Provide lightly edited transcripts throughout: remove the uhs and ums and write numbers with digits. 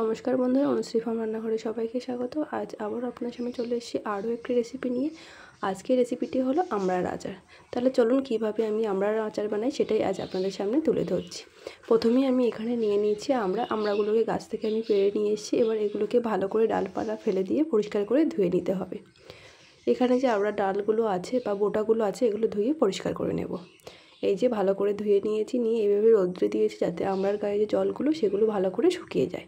নমস্কার বন্ধুরা, অনুশ্রী ফার্ম রান্নাঘরে সবাইকে স্বাগত। আজ আবার আপনার সামনে চলে এসেছি আরও একটি রেসিপি নিয়ে। আজকের রেসিপিটি হলো আমড়ার আচার। তাহলে চলুন কীভাবে আমি আমড়ার আচার বানাই সেটাই আজ আপনাদের সামনে তুলে ধরছি। প্রথমেই আমি এখানে নিয়ে নিয়েছি আমড়াগুলোকে গাছ থেকে আমি পেড়ে নিয়ে এসেছি। এবার এগুলোকে ভালো করে ডালপালা ফেলে দিয়ে পরিষ্কার করে ধুয়ে নিতে হবে। এখানে যে আমড়ার ডালগুলো আছে বা বোটাগুলো আছে এগুলো ধুয়ে পরিষ্কার করে নেব। এই যে ভালো করে ধুয়ে নিয়েছি, নিয়ে এইভাবে রোদ্রে দিয়েছি যাতে আমড়ার গায়ে যে জলগুলো সেগুলো ভালো করে শুকিয়ে যায়।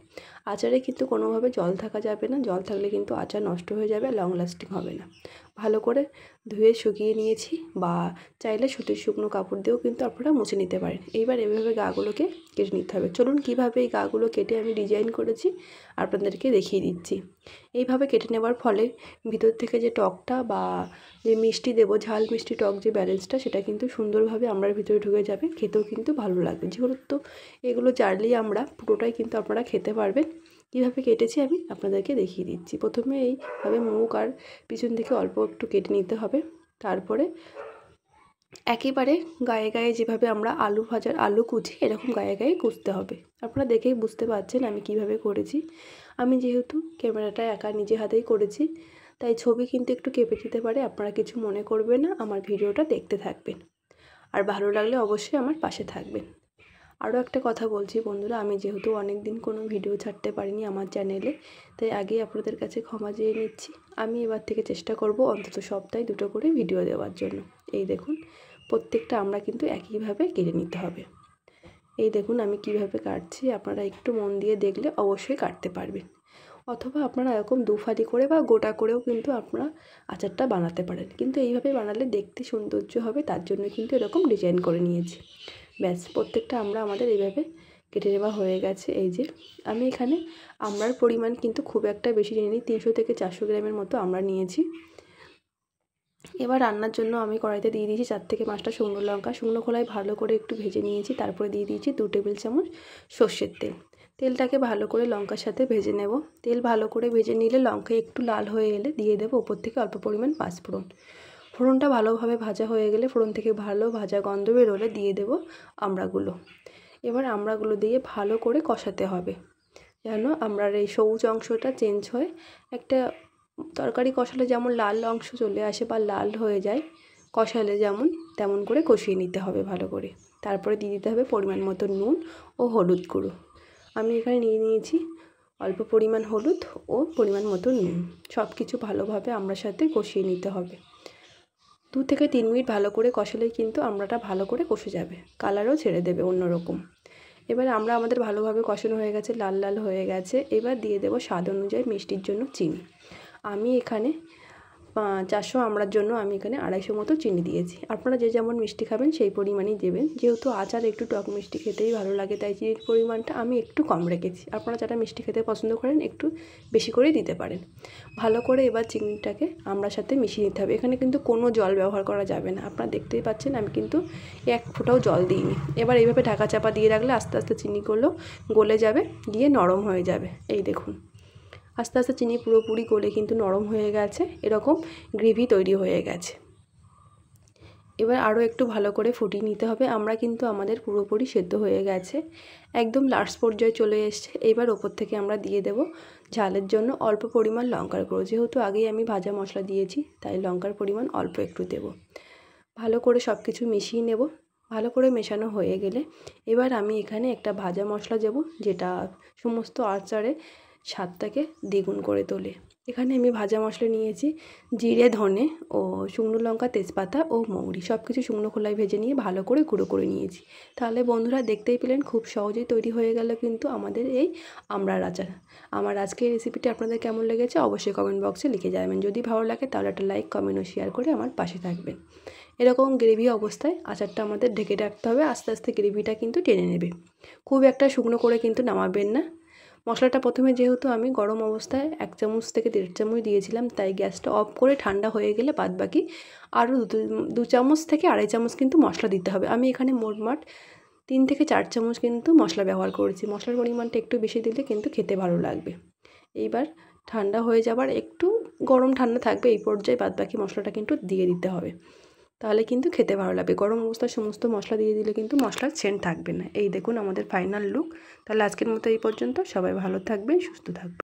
আচারে কিন্তু কোনোভাবে জল থাকা যাবে না, জল থাকলে কিন্তু আচার নষ্ট হয়ে যাবে, লং লাস্টিং হবে না। ভালো করে ধুয়ে শুকিয়ে নিয়েছি, বা চাইলে সুতির শুকনো কাপড় দিয়েও কিন্তু আপনারা মুছে নিতে পারেন। এইবার এভাবে গাগুলোকে কেটে নিতে হবে। চলুন কীভাবে এই গাগুলো কেটে আমি ডিজাইন করেছি আপনাদেরকে দেখিয়ে দিচ্ছি। এইভাবে কেটে নেওয়ার ফলে ভিতর থেকে যে টকটা বা যে মিষ্টি দেবো, ঝাল মিষ্টি টক যে ব্যালেন্সটা, সেটা কিন্তু সুন্দরভাবে আমড়ার ভিতরে ঢুকে যাবে, খেতেও কিন্তু ভালো লাগবে। যেহেতু এগুলো জারলি আমড়া, পুরোটাই কিন্তু আপনারা খেতে পারবেন। কীভাবে কেটেছি আমি আপনাদেরকে দেখিয়ে দিচ্ছি। প্রথমে এইভাবে মুখ আর পিছন থেকে অল্প একটু কেটে নিতে হবে। তারপরে একেবারে গায়ে গায়ে যেভাবে আমরা আলু ভাজার আলু কুচি, এরকম গায়ে গায়ে কুচতে হবে। আপনারা দেখেই বুঝতে পারছেন আমি কিভাবে করেছি। আমি যেহেতু ক্যামেরাটা একা নিজে হাতেই করেছি, তাই ছবি কিন্তু একটু কেঁপে যেতে পারে। আপনারা কিছু মনে করবেন না, আমার ভিডিওটা দেখতে থাকবেন। আর ভালো লাগলে অবশ্যই আমার পাশে থাকবেন। আরও একটা কথা বলছি বন্ধুরা, আমি যেহেতু অনেক দিন কোনো ভিডিও ছাড়তে পারিনি আমার চ্যানেলে, তাই আগেই আপনাদের কাছে ক্ষমা চেয়ে নিচ্ছি। আমি এবার থেকে চেষ্টা করব অন্তত সপ্তাহে 2টো করে ভিডিও দেওয়ার জন্য। এই দেখুন, প্রত্যেকটা আমরা কিন্তু একইভাবে কেটে নিতে হবে। এই দেখুন আমি কিভাবে কাটছি, আপনারা একটু মন দিয়ে দেখলে অবশ্যই কাটতে পারবেন। অথবা আপনারা এরকম দুফালি করে বা গোটা করেও কিন্তু আপনারা আচারটা বানাতে পারেন, কিন্তু এইভাবে বানালে দেখতে সৌন্দর্য হবে, তার জন্য কিন্তু এরকম ডিজাইন করে নিয়েছি। ব্যাস, প্রত্যেকটা আমাদের এইভাবে কেটে নেওয়া হয়ে গেছে। এই যে আমি এখানে আমড়ার পরিমাণ কিন্তু খুব একটা বেশি নিইনি, 300 থেকে 400 গ্রামের মতো আমরা নিয়েছি। এবার রান্নার জন্য আমি কড়াইতে দিয়ে দিয়েছি 4 থেকে 5টা শুকনো লঙ্কা। শুকনো খোলায় ভালো করে একটু ভেজে নিয়েছি। তারপরে দিয়ে দিয়েছি 2 টেবিল চামচ সর্ষের তেল। তেলটাকে ভালো করে লঙ্কার সাথে ভেজে নেব। তেল ভালো করে ভেজে নিলে লঙ্কা একটু লাল হয়ে এলে দিয়ে দেবো ওপর থেকে অল্প পরিমাণ পাঁচফোড়ন। ফোড়নটা ভালোভাবে ভাজা হয়ে গেলে, ফোড়ন থেকে ভালো ভাজা গন্ধ বেরোলে দিয়ে দেবো আমড়াগুলো। এবার আমড়াগুলো দিয়ে ভালো করে কষাতে হবে, যেন আমড়ার এই সবুজ অংশটা চেঞ্জ হয়। একটা তরকারি কষালে যেমন লাল অংশ চলে আসে বা লাল হয়ে যায়, কষালে যেমন তেমন করে কষিয়ে নিতে হবে ভালো করে। তারপরে দিয়ে দিতে হবে পরিমাণ মতো নুন ও হলুদ গুঁড়ো। আমি এখানে নিয়ে নিয়েছি অল্প পরিমাণ হলুদ ও পরিমাণ মতো নুন। সব কিছু ভালোভাবে আমড়ার সাথে কষিয়ে নিতে হবে। 2 থেকে 3 মিনিট ভালো করে কষালেই কিন্তু আমড়াটা ভালো করে কষে যাবে, কালারও ছেড়ে দেবে অন্যরকম। এবার আমাদের ভালোভাবে কষানো হয়ে গেছে, লাল লাল হয়ে গেছে। এবার দিয়ে দেবো স্বাদ অনুযায়ী মিষ্টির জন্য চিনি। আমি এখানে 400 আমড়ার জন্য আমি এখানে 250 মতো চিনি দিয়েছি। আপনারা যে যেমন মিষ্টি খাবেন সেই পরিমাণেই দেবেন। যেহেতু আচার একটু টক মিষ্টি খেতেই ভালো লাগে, তাই চিনির পরিমাণটা আমি একটু কম রেখেছি। আপনারা যারা মিষ্টি খেতে পছন্দ করেন একটু বেশি করেই দিতে পারেন। ভালো করে এবার চিনিটাকে আমড়ার সাথে মিশিয়ে নিতে হবে। এখানে কিন্তু কোনো জল ব্যবহার করা যাবে না। আপনারা দেখতেই পাচ্ছেন আমি কিন্তু 1 ফোঁটাও জল দিইনি। এবার এইভাবে ঢাকা চাপা দিয়ে রাখলে আস্তে আস্তে চিনিগুলো গলে যাবে, গিয়ে নরম হয়ে যাবে। এই দেখুন, আস্তে আস্তে চিনি পুরোপুরি গলে কিন্তু নরম হয়ে গেছে, এরকম গ্রেভি তৈরি হয়ে গেছে। এবার আরও একটু ভালো করে ফুটিয়ে নিতে হবে। আমরা কিন্তু আমাদের পুরোপুরি সেদ্ধ হয়ে গেছে, একদম লাস্ট পর্যায়ে চলে এসছে। এবার ওপর থেকে আমরা দিয়ে দেব ঝালের জন্য অল্প পরিমাণ লঙ্কার গুঁড়ো। যেহেতু আগেই আমি ভাজা মশলা দিয়েছি, তাই লঙ্কার পরিমাণ অল্প একটু দেব। ভালো করে সব কিছু মিশিয়ে নেব। ভালো করে মেশানো হয়ে গেলে এবার আমি এখানে একটা ভাজা মশলা দেব, যেটা সমস্ত আচারে স্বাদটাকে দ্বিগুণ করে তোলে। এখানে আমি ভাজা মশলা নিয়েছি জিরে, ধনে ও শুকনো লঙ্কা, তেজপাতা ও মৌরি। সব কিছু শুকনো খোলায় ভেজে নিয়ে ভালো করে গুঁড়ো করে নিয়েছি। তাহলে বন্ধুরা দেখতেই পেলেন, খুব সহজেই তৈরি হয়ে গেল কিন্তু আমাদের এই আমড়ার আচার। আমার আজকের রেসিপিটি আপনাদের কেমন লেগেছে অবশ্যই কমেন্ট বক্সে লিখে যাবেন। যদি ভালো লাগে তাহলে একটা লাইক, কমেন্ট ও শেয়ার করে আমার পাশে থাকবেন। এরকম গ্রেভি অবস্থায় আচারটা আমাদের ঢেকে রাখতে হবে। আস্তে আস্তে গ্রেভিটা কিন্তু টেনে নেবে, খুব একটা শুকনো করে কিন্তু নামাবেন না। মশলাটা প্রথমে যেহেতু আমি গরম অবস্থায় 1 চামচ থেকে 1.5 চামচ দিয়েছিলাম, তাই গ্যাসটা অফ করে ঠান্ডা হয়ে গেলে বাদবাকি আরও 2 চামচ থেকে 2.5 চামচ কিন্তু মশলা দিতে হবে। আমি এখানে মোটমাট 3 থেকে 4 চামচ কিন্তু মশলা ব্যবহার করেছি। মশলার পরিমাণটা একটু বেশি দিলে কিন্তু খেতে ভালো লাগবে। এইবার ঠান্ডা হয়ে যাবার একটু গরম ঠান্ডা থাকবে এই পর্যায়ে বাদবাকি মশলাটা কিন্তু দিয়ে দিতে হবে। তাহলে কিন্তু খেতে ভালো লাগবে। গরম অবস্থায় সমস্ত মশলা দিয়ে দিলে কিন্তু মশলার সেন্ট থাকবে না। এই দেখুন আমাদের ফাইনাল লুক। তাহলে আজকের মতো এই পর্যন্ত। সবাই ভালো থাকবেন, সুস্থ থাকবেন।